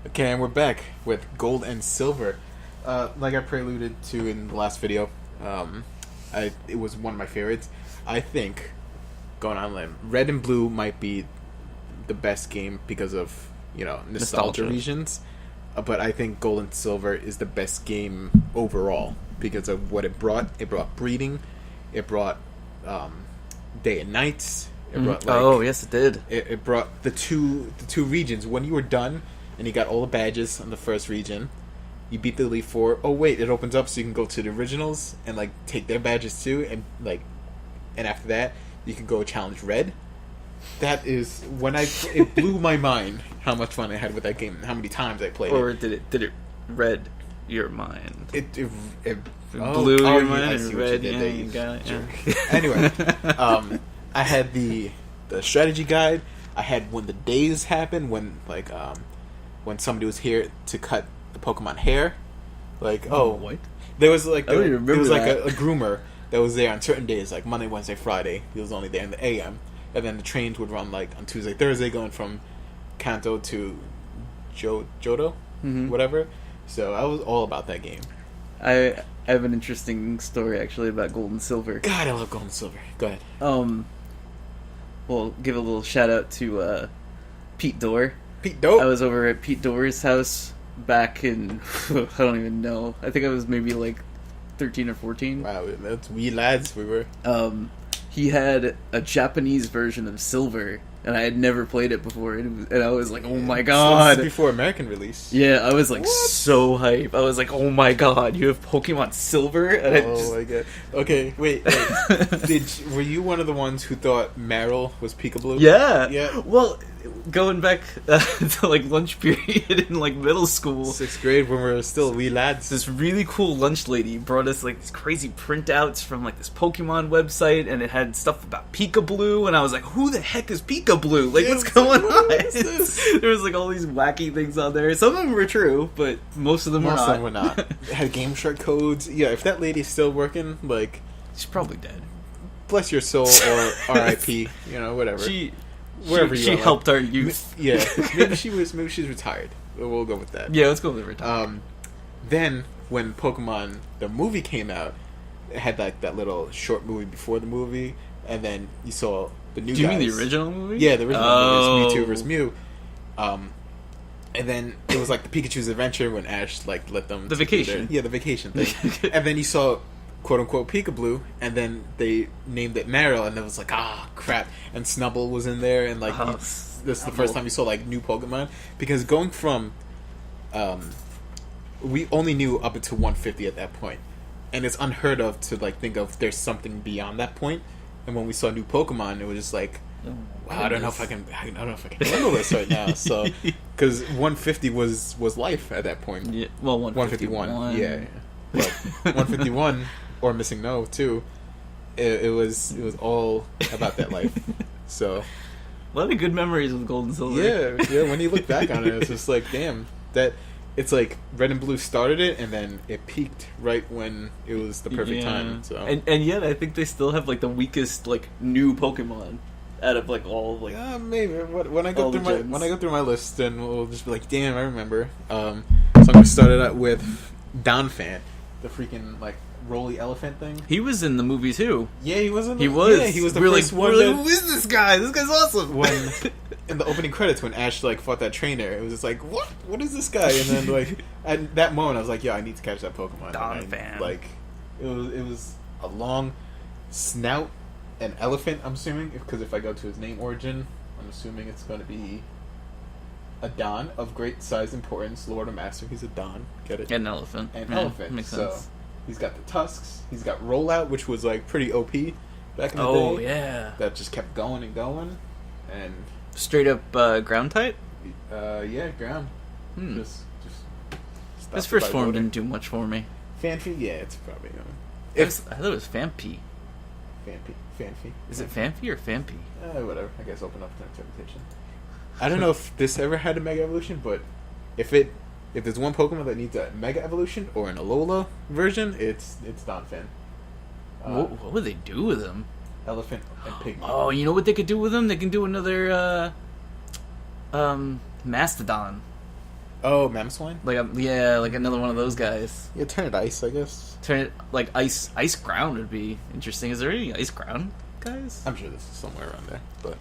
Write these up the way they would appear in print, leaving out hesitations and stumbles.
Okay, and we're back with Gold and Silver. Like I preluded to in the last video, it was one of my favorites. I think, going on limb, Red and Blue might be the best game because of, nostalgia reasons. But I think Gold and Silver is the best game overall because of what it brought. It brought breeding. It brought day and nights. It brought yes, it did. It brought the two regions. When you were done and you got all the badges on the first region, you beat the Elite Four. Oh wait, it opens up so you can go to the originals and take their badges too, and after that you can go challenge Red. That is it blew my mind how much fun I had with that game and how many times I played it. Or did it red your mind? It blew your mind and red. Yeah, you got it. Yeah. Anyway, I had the strategy guide. I had when the days happened, when somebody was here to cut the Pokemon hair. What? There was a groomer that was there on certain days, like Monday, Wednesday, Friday. He was only there in the AM. And then the trains would run on Tuesday, Thursday, going from Kanto to Johto, whatever. So I was all about that game. I have an interesting story actually about Gold and Silver. God, I love Gold and Silver. Go ahead. Well, give a little shout out to Pete Dorr. Pete Dorr? I was over at Pete Dorr's house back in, I don't even know. I think I was maybe 13 or 14. Wow, that's wee lads we were. He had a Japanese version of Silver, and I had never played it before, and I was like, oh my god. So this is before American release. Yeah, I was so hype. I was like, oh my god, you have Pokemon Silver? And my god. Okay, wait. Were you one of the ones who thought Marill was Peekaboo? Yeah. Yeah. Well, going back to lunch period in middle school, 6th grade when we were still wee lads, this really cool lunch lady brought us these crazy printouts from this Pokemon website, and it had stuff about Peekaboo, and I was like, who the heck is Peekaboo? What's going on? There was all these wacky things on there. Some of them were true, but most of them were not. It had Game Shark codes. Yeah, if that lady's still working, she's probably dead. Bless your soul, or R.I.P. Whatever. She helped our youth. Yeah, maybe she's retired. We'll go with that. Yeah, let's go with retired. Then when Pokemon the movie came out, it had that little short movie before the movie, and then you saw the new. Do you mean the original movie? Yeah, the original movie is Mewtwo vs. Mew. And then it was the Pikachu's Adventure when Ash let them. The vacation. The vacation thing. And then you saw quote unquote Peekaboo, and then they named it Marill, and it was crap. And Snubbull was in there, and this is the first time you saw new Pokemon, because going from we only knew up until 150 at that point, and it's unheard of to think of there's something beyond that point. And when we saw new Pokemon, it was just wow, I don't know if I can handle this right now. So because 150 was life at that point. Yeah, well, 151. Yeah. Well, 151 or Missing No too. It was all about that life. So a lot of good memories with Gold and Silver. Yeah. When you look back on it, it's just damn, that it's Red and Blue started it, and then it peaked right when it was the perfect time. So and yet I think they still have the weakest new Pokemon out of all maybe when I go through my list, then we'll just be damn, I remember. So I'm gonna start it out with Donphan, the freaking Rolly elephant thing. He was in the movie too. Yeah, he was in the He was. Yeah, he was the first one. Who is this guy? This guy's awesome. When in the opening credits, when Ash fought that trainer, it was just what is this guy? And then at that moment, I was I need to catch that Pokemon. Donphan. It was a long snout, an elephant. I'm assuming because if I go to his name origin, I'm assuming it's going to be a Don of great size, importance, Lord or Master. He's a Don. Get it? An elephant. Elephant. Makes so sense. He's got the tusks. He's got Rollout, which was pretty OP back in the day. Oh yeah. That just kept going and going, and straight up ground type. Yeah, ground. Just This first form didn't do much for me. Phanpy, yeah, it's probably. I thought it was Phanpy. Phanpy. Is it Phanpy or Phanpy? Whatever. I guess open up to interpretation. I don't know if this ever had a Mega Evolution, but if there's one Pokemon that needs a Mega Evolution or an Alola version, it's Donphan. What would they do with him? Elephant and Pygmy. Oh, you know what they could do with him? They can do another Mastodon. Oh, Mamswine? Like like another one of those guys. Yeah, turn it ice, I guess. Turn it like ice ground would be interesting. Is there any ice ground guys? I'm sure this is somewhere around there, but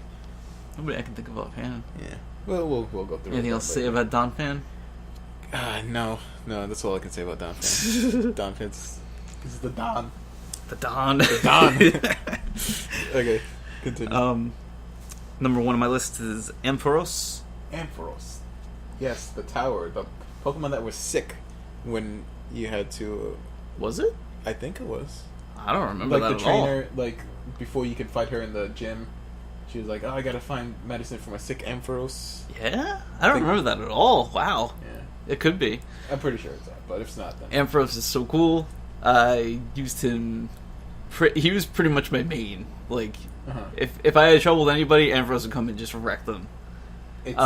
Nobody I can think of offhand. yeah. We'll go through. Anything else to say about Donphan? No, that's all I can say about Donphan. Donphan's this is the Don. The Don. The Don. Okay, continue. Number 1 on my list is Ampharos. Ampharos. Yes, the tower, the Pokemon that was sick when you had to. Was it? I think it was. I don't remember Like that the at all. trainer, like before you could fight her in the gym, she was like, "Oh, I gotta find medicine for my sick Ampharos." Yeah? I don't remember that at all. Wow. Yeah, It could be. I'm pretty sure it's that, but if it's not, then Ampharos is so cool. I used him. He was pretty much my main. Like, if I had trouble with anybody, Ampharos would come and just wreck them. It's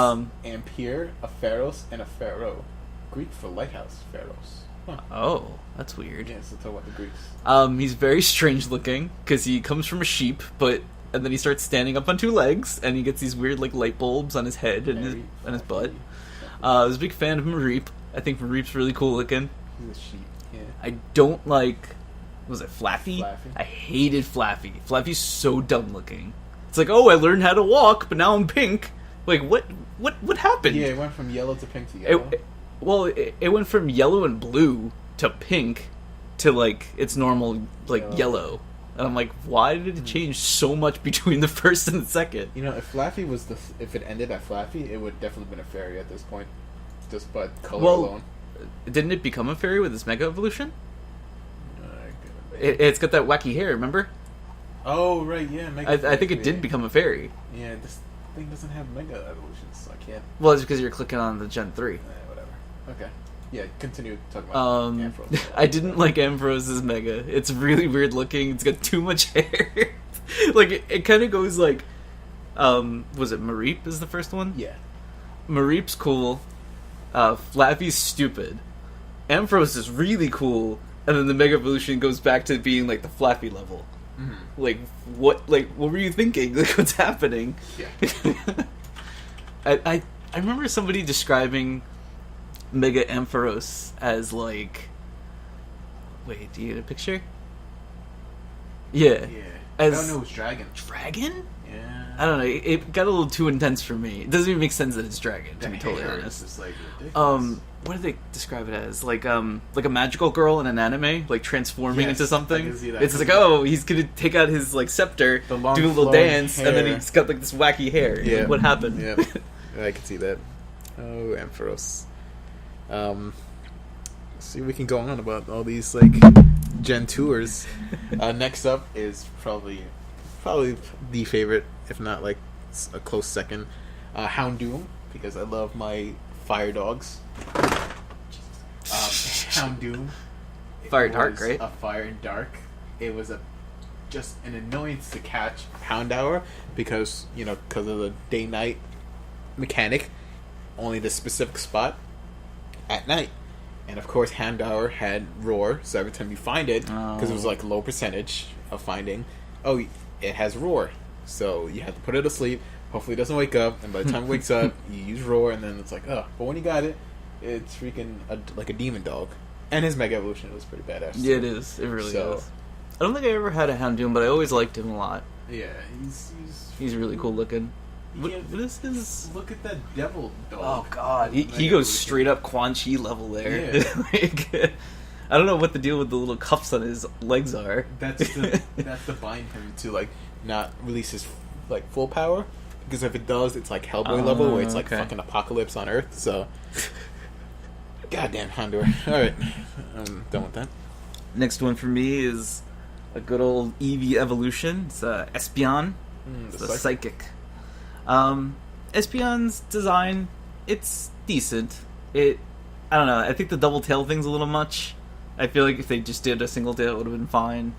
Ampere, a Pharos, and a Pharaoh. Greek for lighthouse, Pharos. Huh. Oh, that's weird. Yeah, so talk about the Greeks. He's very strange looking because he comes from a sheep, and then he starts standing up on 2 legs, and he gets these weird like light bulbs on his head and his butt. I was a big fan of Mareep. I think Mareep's really cool looking. He's a sheep. Yeah. I don't like. Was it Flaffy? Flaffy? I hated Flaffy. Flaffy's so dumb looking. It's like, oh, I learned how to walk, but now I'm pink. Like, what happened? Yeah, it went from yellow to pink to yellow. It went from yellow and blue to pink to like its normal like yellow. And I'm like, why did it change so much between the first and the second? You know, if Flaffy was if it ended at Flaffy, it would definitely been a fairy at this point, just by color alone. Didn't it become a fairy with its Mega Evolution? It's got that wacky hair, remember? Oh right, yeah. I think it did become a fairy. Yeah, this thing doesn't have Mega Evolutions, so I can't. Well, it's because you're clicking on the Gen 3. Whatever. Okay. Yeah, continue talking about Ampharos. I didn't like Ampharos' Mega. It's really weird looking. It's got too much hair. Like, it kind of goes like... was it Mareep is the first one? Yeah. Mareep's cool. Flaffy's stupid. Ampharos is really cool. And then the Mega Evolution goes back to being like the Flaffy level. Mm-hmm. Like what were you thinking? Like what's happening? Yeah. I remember somebody describing Mega Ampharos as like. Wait, do you get a picture? Yeah. Yeah. As, I don't know, it was Dragon. Dragon? Yeah. I don't know. It got a little too intense for me. It doesn't even make sense that it's Dragon, to be totally honest. It's like ridiculous. What do they describe it as? Like a magical girl in an anime, like transforming into something. I can see that. It's like, oh, he's gonna take out his like scepter, do a little dance, and then he's got like this wacky hair. Yeah. Like, what happened? Yeah, I can see that. Oh, Ampharos. See, we can go on about all these like Gen tours. Next up is probably the favorite, if not like a close second, Houndoom, because I love my fire dogs. Houndoom. Fire Dark, right? A Fire and Dark. It was just an annoyance to catch Houndour because of the day-night mechanic, only the specific spot at night. And of course, Houndour had Roar, so every time you find it, because it was like low percentage of finding, it has Roar. So you have to put it to sleep. Hopefully it doesn't wake up, and by the time it wakes up, you use Roar, and then it's like, But when you got it, it's freaking like a demon dog. And his Mega Evolution was pretty badass. Yeah, it is. It really is. I don't think I ever had a Houndoom, but I always liked him a lot. Yeah, he's really cool looking. What is his... Look at that devil dog. Oh god, he goes straight up Quan Chi level there. Yeah. Like, I don't know what the deal with the little cuffs on his legs are. That's to bind him to like not release his like full power, because if it does, it's like Hellboy level where it's like fucking apocalypse on Earth. So, goddamn Houndour. All right, I'm done with that. Next one for me is a good old Eevee evolution. It's Espeon. It's the psychic. Espeon's design, it's decent. I don't know. I think the double tail thing's a little much. I feel like if they just did a single tail, it would have been fine.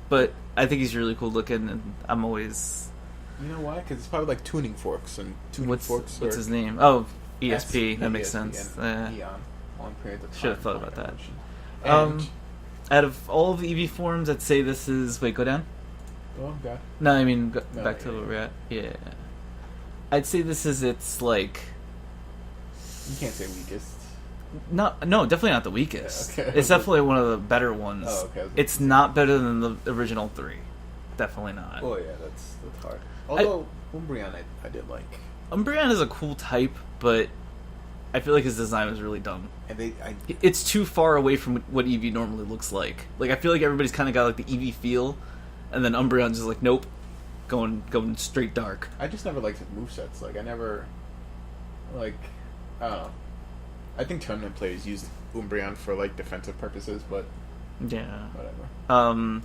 But I think he's really cool looking, and I'm always... You know why? Because it's probably like tuning forks and tuning forks. What's his name? Oh, ESP. That makes sense. Eon. Long periods of time. Should have thought about that. Out of all of the Eevee forms, I'd say this is... Wait, go down? Oh, God. No, I mean, back to where we're at. Yeah. I'd say this is its, like... You can't say weakest. No, definitely not the weakest. Yeah, okay. It's definitely one of the better ones. Oh, okay. It's not better than the original 3. Definitely not. Oh yeah, that's hard. Although Umbreon, I did like. Umbreon is a cool type, but I feel like his design was really dumb. And It's too far away from what Eevee normally looks like. Like, I feel like everybody's kind of got like the Eevee feel, and then Umbreon's just like, nope, going straight dark. I just never liked his movesets. Like I never, like, I don't know. I think tournament players use Umbreon for like defensive purposes, but Yeah. whatever.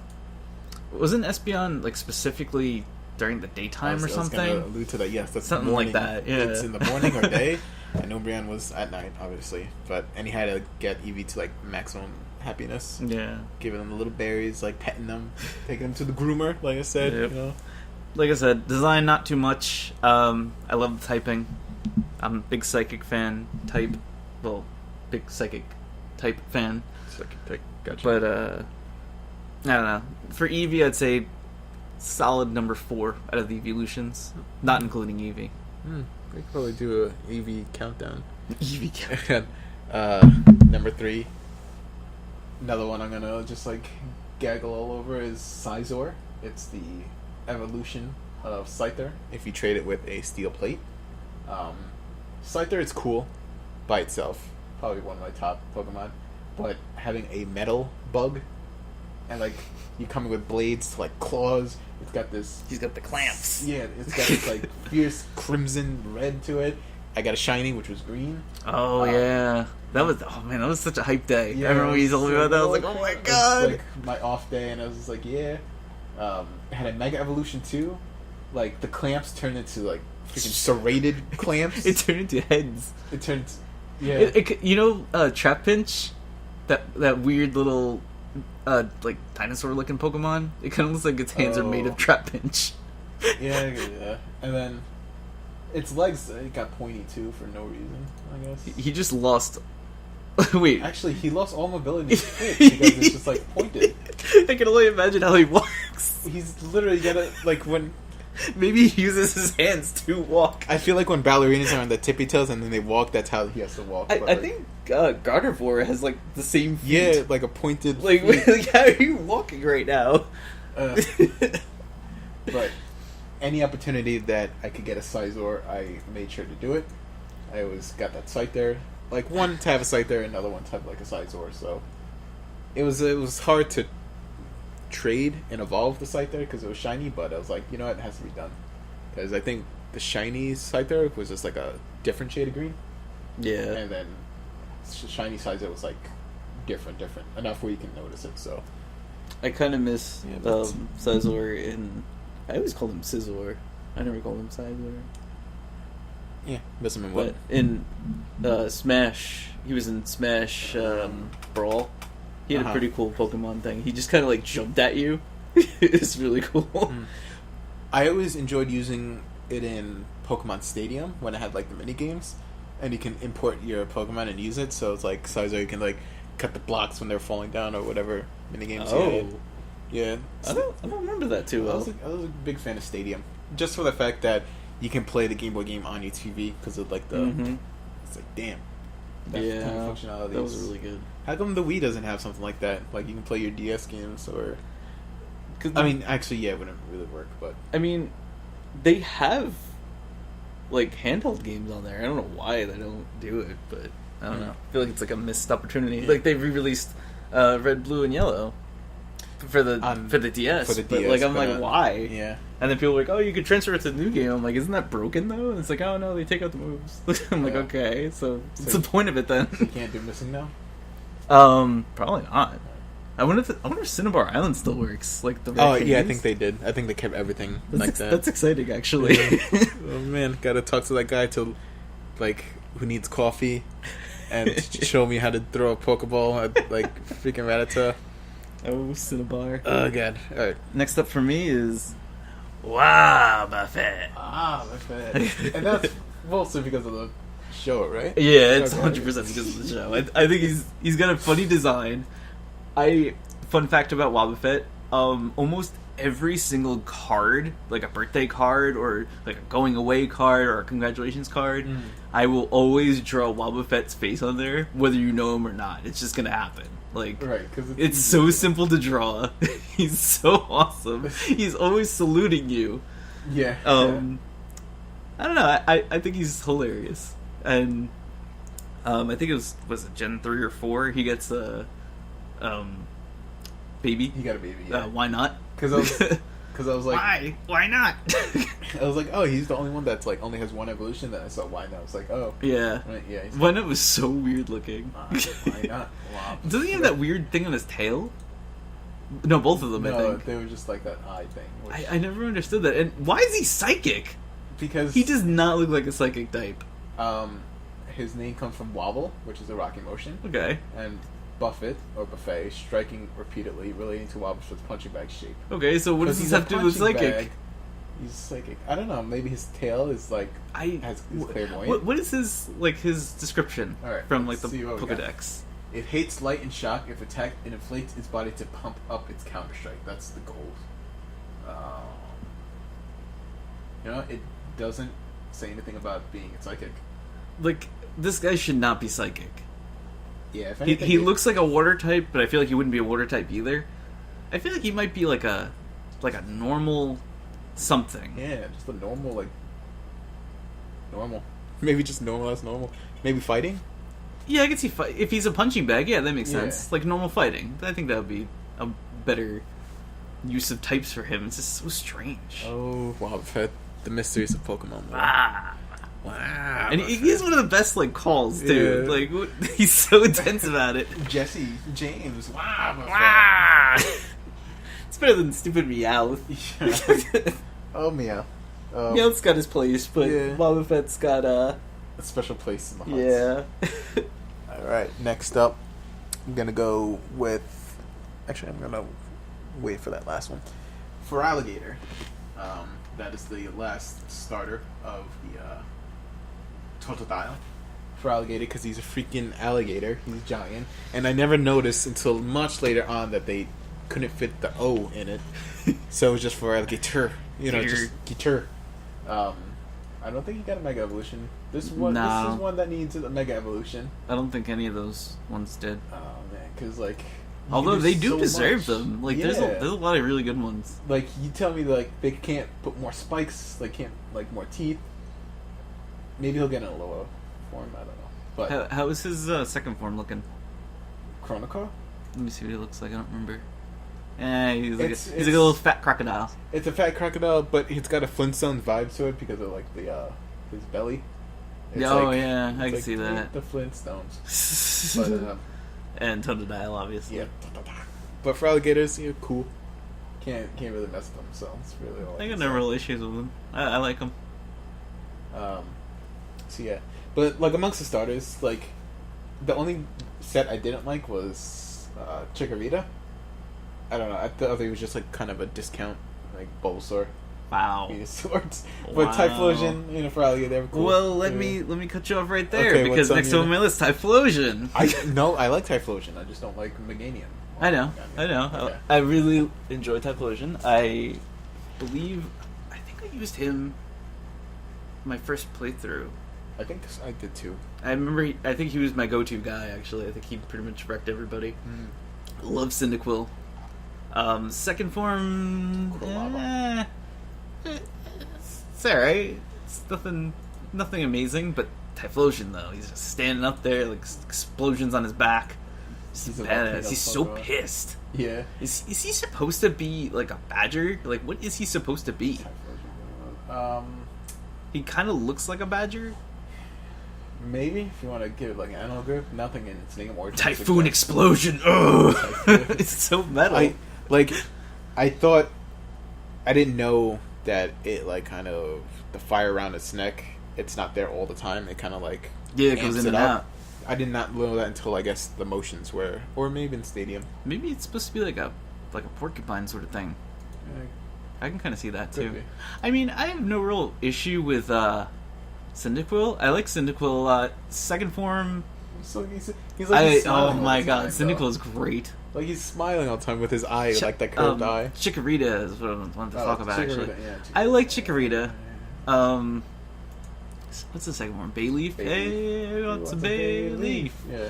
Wasn't Espeon like specifically during the daytime or I was something? gonna allude to that. Yes, that's Something morning. like that, yeah. It's in the morning or day, and Umbreon was at night, obviously. And he had to get Eevee to like maximum happiness, Yeah. giving them the little berries, like petting them, taking them to the groomer. Like I said, Yep. you know. Like I said, design not too much. I love the typing. I'm a big psychic fan type. Well, big psychic type fan. Gotcha. But I don't know. For Eevee, I'd say solid number 4 out of the evolutions, not including Eevee. We could probably do a Eevee countdown. Eevee. Number 3. Another one I'm gonna just like gaggle all over is Scizor. It's the evolution of Scyther if you trade it with a steel plate. Scyther is cool by itself, probably one of my top Pokemon, but having a metal bug and like you coming with blades to like claws, it's got this. He's got the clamps. Yeah, it's got this like fierce crimson red to it. I got a shiny, which was green. Oh yeah, that was such a hype day. Yeah, I remember when you told me about that. I was like, oh my It was, god. like my off day, and I was just like, yeah. It had a Mega Evolution too. Like the clamps turned into like freaking serrated clamps. It turned into heads. It turned, yeah. You know, Trap Pinch, that weird little, like dinosaur looking Pokemon. It kind of looks like its hands are made of Trap Pinch. Yeah. And then its legs it got pointy too for no reason. I guess He just lost. Wait, actually he lost all mobility in his foot because it's just like pointed. I can only imagine how he walks. He's literally got like when. Maybe he uses his hands to walk. I feel like when ballerinas are on the tippy toes and then they walk, that's how he has to walk. I think Gardevoir has like the same feet. Yeah, like a pointed. Like, feet. how are you walking right now? But any opportunity that I could get a Scizor, I made sure to do it. I always got that site there. Like one to have a site there, another one to have like a Scizor. So it was hard to trade and evolve the site there because it was shiny, but I was like, you know what, it has to be done because I think the shiny site there was just like a different shade of green, Yeah. and then shiny Scizor was like different enough where you can notice it. So I kind of miss Yeah, but- Scizor and I always called him Scizor. I never called him Scizor. yeah, miss him in what? But in Smash, he was in Smash Brawl. He had a pretty cool Pokemon thing. He just kind of like jumped at you. It's really cool. I always enjoyed using it in Pokemon Stadium when I had like the mini games, and you can import your Pokemon and use it. So it's like Scizor, you can like cut the blocks when they're falling down or whatever mini games. Yeah. I don't remember that too I well. was a big fan of Stadium, just for the fact that you can play the Game Boy game on your TV because of like the. Mhm. It's like damn. That Yeah, kind of functionality. that was really good. How come the Wii doesn't have something like that? Like you can play your DS games or. 'Cause I mean, actually, yeah, it wouldn't really work, but. I mean, they have like handheld games on there. I don't know why they don't do it, but I don't know. I feel like it's like a missed opportunity. Yeah. Like they re-released Red, Blue, and Yellow for the DS. For the but, DS, like I'm but, like, why? Yeah. And then people are like, oh, you could transfer it to the new game. I'm like, isn't that broken though? And it's like, oh no, they take out the moves. I'm like, Yeah. okay, so what's So- the point of it then? You can't do missing now. Probably not. I wonder if Cinnabar Island still works. Like the Oh raccoons? yeah, I think they did. I think they kept everything like that. That's exciting, actually. Oh man, gotta talk to that guy to, like, who needs coffee, and show me how to throw a Pokeball at like freaking Rattata. Oh, Cinnabar. Oh god. All right. Next up for me is Wobbuffet. That's bad. And that's mostly because of the show, right? Yeah, it's Okay. 100% because of the show. I think he's got a funny design. Fun fact about Wobbuffet, almost every single card, like a birthday card or like a going away card or a congratulations card, I will always draw Wobbuffet's face on there, whether you know him or not. It's just gonna happen. Like, right, because it's so simple to draw. He's so awesome. He's always saluting you. Yeah. I don't know. I think he's hilarious, and I think it was it Gen 3 or 4. He gets a baby. He got a baby. Yeah. Why not? Because I was like, why not? I was like, oh, he's the only one that's like only has one evolution. Then I saw why not. I was like, oh, yeah, right, yeah. Why not was so weird looking. Why not? Wow. Doesn't he have that weird thing on his tail? No, both of them. No, I think they were just like that eye thing. Which, I never understood that. And why is he psychic? because He does not look like a psychic type. his name comes from wobble, which is a rocking motion, Okay. and buffet or buffet, striking repeatedly, relating to Wobbuffet's punching bag shape. Okay, so what does this he's a have to do with punching psychic? bag, he's psychic. I don't know. Maybe his tail is like is clairvoyant. What is his description All right, from like let's the see what we got. Pokedex? It hates light and shock. If attacked, it inflates its body to pump up its counter strike. That's the goal. It doesn't say anything about being a psychic. Like, this guy should not be psychic. Yeah, if He, anything, he looks like a water type, but I feel like he wouldn't be a water type either. I feel like he might be like a normal something. Yeah, just a normal normal. Maybe just normal as normal. Maybe fighting. Yeah, I can see if he's a punching bag. Yeah, that makes Yeah. sense. Like normal fighting. I think that would be a better use of types for him. It's just so strange. Oh, Wobbuffet, the mysteries of Pokemon. Ah. Wow. And he has one of the best like calls too. Yeah. Like he's so intense about it. Jesse James. Wow. It's better than stupid Meowth. Oh, Meow. Meowth's got his place, but Yeah. Wobbuffet's got A special place in the hearts. yeah. Alright, next up, I'm gonna go with. Actually, I'm gonna wait for that last one. For Alligator, that is the last starter of the Totodile. For Alligator, because he's a freaking alligator, he's giant. And I never noticed until much later on that they couldn't fit the O in it. So it was just for Alligator. Just Gator. I don't think he got a Mega Evolution. This is one that needs a Mega Evolution. I don't think any of those ones did. Oh man, because like, you Although can they do so deserve much. them. Like Yeah. there's a lot of really good ones. Like you tell me, like they can't put more spikes, they can't like more teeth. Maybe he'll get in a lower form. I don't know. But How is his second form looking? Chronocar, Let me see what he looks like. I don't remember. He's like It's- a little fat crocodile. it's a fat crocodile, but it's got a Flintstones vibe to it because of like the his belly. It's Oh, like- yeah, I it's can see that. The Flintstones. But And Totodile, obviously. yeah. But for alligators, cool. Can't really mess with them, so it's really all. I got no real issues with him. I like him. So yeah, but like amongst the starters, like the only set I didn't like was Chikorita. I don't know. I thought it was just like kind of a discount, like Bulbasaur, Wow. Venusaur. Wow. But Typhlosion, for alligator, they were cool. Well, let Yeah. me cut you off right there Okay, because what's on next your on my list, Typhlosion. I like Typhlosion. I just don't like Meganium. I know. Okay. I really enjoy Typhlosion. I think I used him my first playthrough. I think I did too. I remember. I think he was my go-to guy. Actually, I think he pretty much wrecked everybody. Love Cyndaquil. Second form. Quilava. It's alright. It's nothing amazing, but Typhlosion though, he's just standing up there like explosions on his back. He's a badass. volcano He's so Pokemon. pissed. Yeah. Is he supposed to be like a badger? Like what is he supposed to be? Typhlosion. He kind of looks like a badger. Maybe if you want to give it like an animal grip, nothing in its name or Typhoon explosion. Ugh. It's so metal. I thought I didn't know that it like kind of the fire around its neck. It's not there all the time. It kind of like Yeah, it goes amps in and up. out. I did not know that until I guess the motions were, or maybe in Stadium. Maybe it's supposed to be like a porcupine sort of thing. I can kind of see that Could too. be. I mean, I have no real issue with Cyndaquil. I like Cyndaquil a lot. Second form, He's like he's oh smiling all my the god, time, Cyndaquil though. is great. Like he's smiling all the time with his eye, like that curved eye. Chikorita is what I wanted to talk about. Chikorita, Actually, yeah, I like Chikorita. What's the second one? Bayleaf. Hey, what's a Bayleaf? Yeah.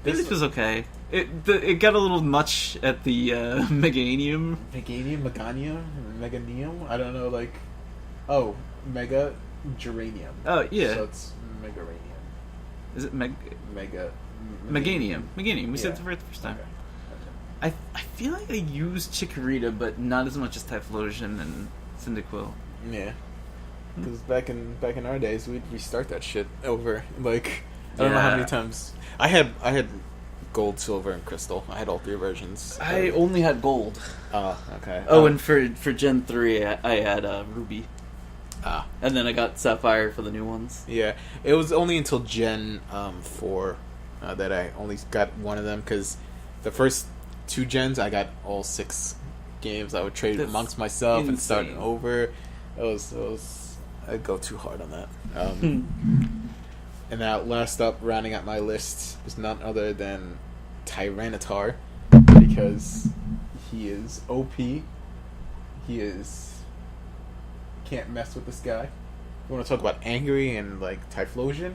Bayleaf was okay. It got a little much at the Meganium. Meganium? I don't know, like... Oh, Mega Geranium. Oh, yeah. So it's Megaranium. Is it Mega... Meganium. We said it Yeah. for the first time. Okay. I feel like I used Chikorita, but not as much as Typhlosion and Cyndaquil. Yeah. Because back in our days, we'd restart that shit over. Like, I don't know how many times... I had gold, silver, and crystal. I had all three versions. I only had gold. Oh, okay. Oh, and for Gen 3, I had Ruby. Ah. And then I got Sapphire for the new ones. Yeah. It was only until Gen 4 that I only got one of them, because the first 2 gens, I got all 6 games. I would trade That's amongst myself and start insane. over. It was I'd go too hard on that. And now, last up, rounding out my list, is none other than Tyranitar, because he is OP. He is... Can't mess with this guy. You want to talk about angry and, like, Typhlosion?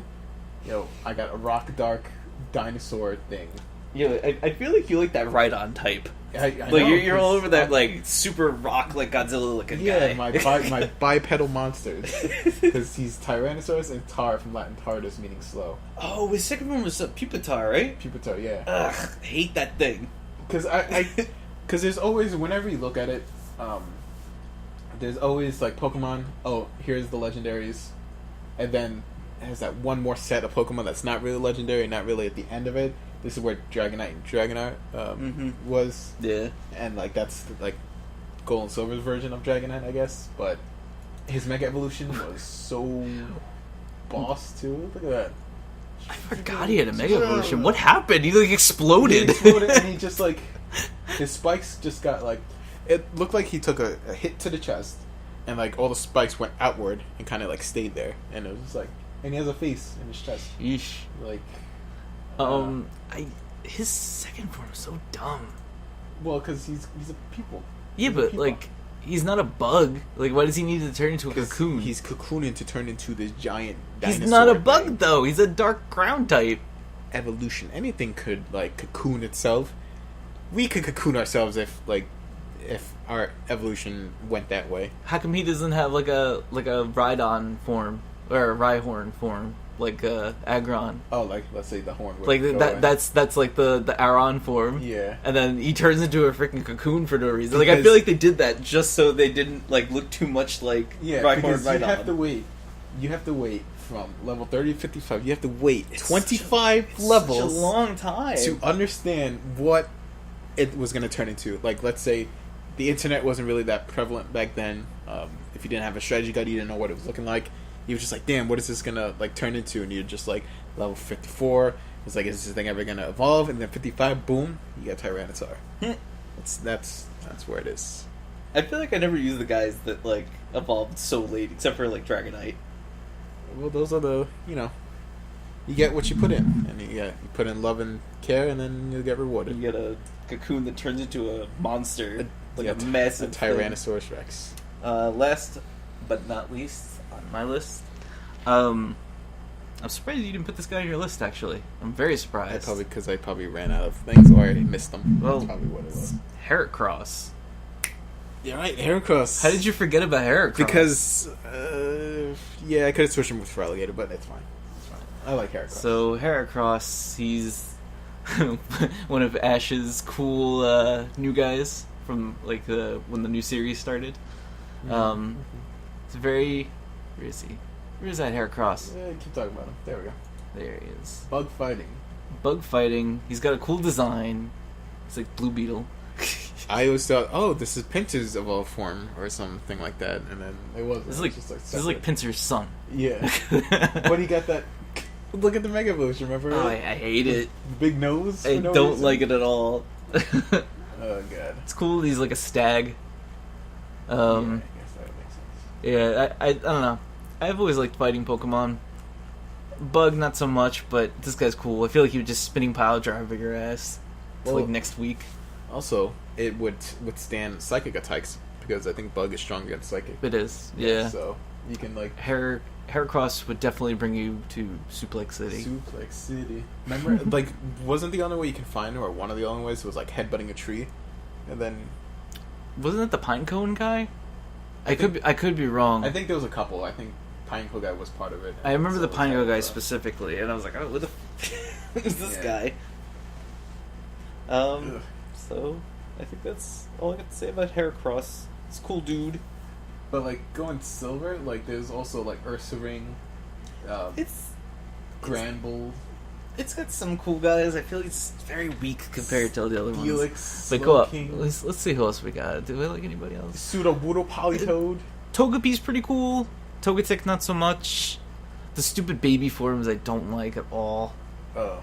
Yo, I got a Rock Dark dinosaur thing. Yeah, I feel like you like that Rhydon type. I Like know, you're all 'cause over that I'm- like super rock like Godzilla looking Yeah, guy. my bipedal monsters. Because he's Tyrannosaurus and Tar from Latin Tardus, meaning slow. Oh, his second one was Pupitar, right? Pupitar, yeah. Ugh, hate that thing. Because because there's always, whenever you look at it, there's always like Pokemon. Oh, here's the legendaries, and then there's that one more set of Pokemon that's not really legendary, not really at the end of it. This is where Dragonite and Dragonite was, Yeah. and like that's like Gold and Silver's version of Dragonite, I guess. But his Mega Evolution was so boss too. Look at that. I forgot he had a Mega Evolution. What happened? He like exploded. He exploded and he just like his spikes just got like, it looked like he took a hit to the chest and like all the spikes went outward and kind of like stayed there, and it was just like, and he has a face in his chest, Yeesh. like His second form was so dumb. well, because he's a pupil. Yeah, He's a but pupa. like he's not a bug. Like, why does he need to turn into a 'Cause cocoon? he's cocooning to turn into this giant He's dinosaur not a bug thing. though. He's a dark ground type. Evolution, anything could like cocoon itself. We could cocoon ourselves if our evolution went that way. How come he doesn't have like a Rhydon form or a Rhyhorn form like Aggron? Oh, like let's say the horn would Like go in. that's like the Aron form. Yeah. And then he turns into a freaking cocoon for no reason. Like I Because- feel like they did that just so they didn't like look too much like Yeah, Rhyhorn because Rhydon. you have to wait from level 30 to 55. You have to wait It's 25 Such a levels long time. to understand what it was going to turn into. Like, let's say the internet wasn't really that prevalent back then. If you didn't have a strategy guide, you didn't know what it was looking like. You were just like, damn, what is this going to like turn into? And you're just like, level 54. It's like, is this thing ever going to evolve? And then 55, boom, you got Tyranitar. That's where it is. I feel like I never used the guys that like evolved so late, except for like Dragonite. Well, those are the, you get what you put in, and you put in love and care, and then you get rewarded. You get a cocoon that turns into a monster, like Yeah, a massive a Tyrannosaurus Rex. Last but not least on my list, I'm surprised you didn't put this guy on your list. Actually, I'm very surprised. Because I probably ran out of things or I missed them. Well, That's probably what it was. Heracross. Yeah, right, Heracross. How did you forget about Heracross? Because, I could have switched him with Feraligatr, but it's fine. It's fine. I like Heracross. So Heracross, he's one of Ash's cool new guys from like when the new series started. It's very. Where is he? Where is that Heracross? Yeah, keep talking about him. There we go. There he is. Bug fighting. Bug fighting. He's got a cool design. It's like Blue Beetle. I always thought, oh, this is Pinsir's evolved form or something like that, and then it wasn't. This is It like was just this is like Pinsir's son. Yeah. But he got that. Look at the Mega Evolution, remember? Oh, I hate it. The big nose. I don't like it at all. Oh god. It's cool. He's like a stag. Yeah, I guess that would make sense. Yeah, I don't know. I've always liked fighting Pokemon. Bug, not so much, but this guy's cool. I feel like he would just spinning pile driver your ass till, like, Well- next week. Also, it would withstand psychic attacks because I think Bug is strong against psychic. It is, yeah. So you can like Heracross would definitely bring you to Suplex City. Suplex City. Remember, like, wasn't the only way you can find him, or one of the only ways, was like headbutting a tree, and then Wasn't it the Pinecone guy? I think- could be wrong. I think there was a couple. I think Pineco guy was part of it. I remember the So Pinecone it guy was, specifically, and I was like, oh, what the who's this Yeah. guy? Ugh. So I think that's all I got to say about Heracross. It's a cool dude. But like going silver, like there's also like Ursaring, It's Granbull, it's got some cool guys. I feel like it's very weak compared to all the other ones. Felix, But go up. Slowking, Let's see who else we got. Do we like anybody else? Sudowoodo, Politoed. Togepi's pretty cool. Togetic not so much. The stupid baby forms I don't like at all. Well,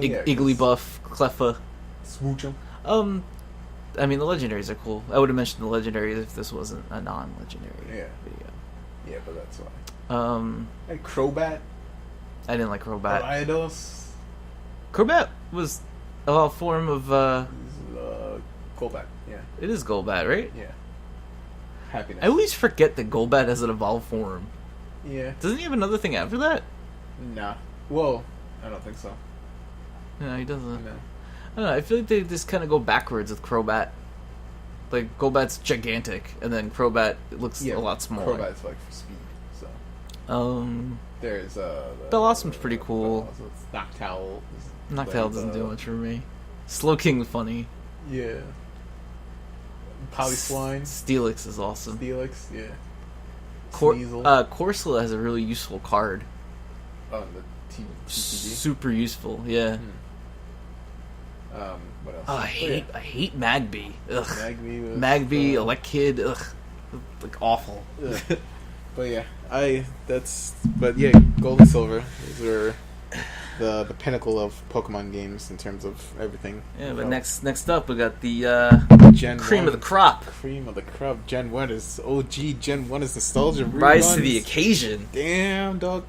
yeah, 'cause Igglybuff, Cleffa. Smoochum. I mean the legendaries are cool. I would have mentioned the legendaries if this wasn't a non-legendary Yeah. video. Yeah, but that's why. I And Crobat, didn't like Crobat. Gyarados, Crobat was a form of Golbat. Yeah, it is Golbat, right? yeah. Happiness. I always forget that Golbat has an evolved form. Yeah. Doesn't he have another thing after that? Nah. Well, I don't think so. No, he doesn't. No. I don't know. I feel like they just kind of go backwards with Crobat. Like Golbat's gigantic, and then Crobat looks Yeah, a lot smaller. Crobat's like for speed. So there's Bellossom's pretty cool. Noctowl. Noctowl doesn't do much for me. Slowking's funny. Yeah. Polyswine. Steelix is awesome. Steelix. Yeah. Corsola Sneasel. has a really useful card. Oh, the TTD. Super useful, yeah. What else? Oh, I hate Magby. Ugh. Magby. Was, Magby, Elekid, ugh. Like awful. ugh. But yeah, but yeah, Gold and Silver. These are the pinnacle of Pokemon games in terms of everything. Yeah, but next up we got the Gen cream 1. of the crop. Cream of the crop. Gen 1 is OG. Gen 1 is nostalgia. Rise to reruns. the occasion. Damn, dog.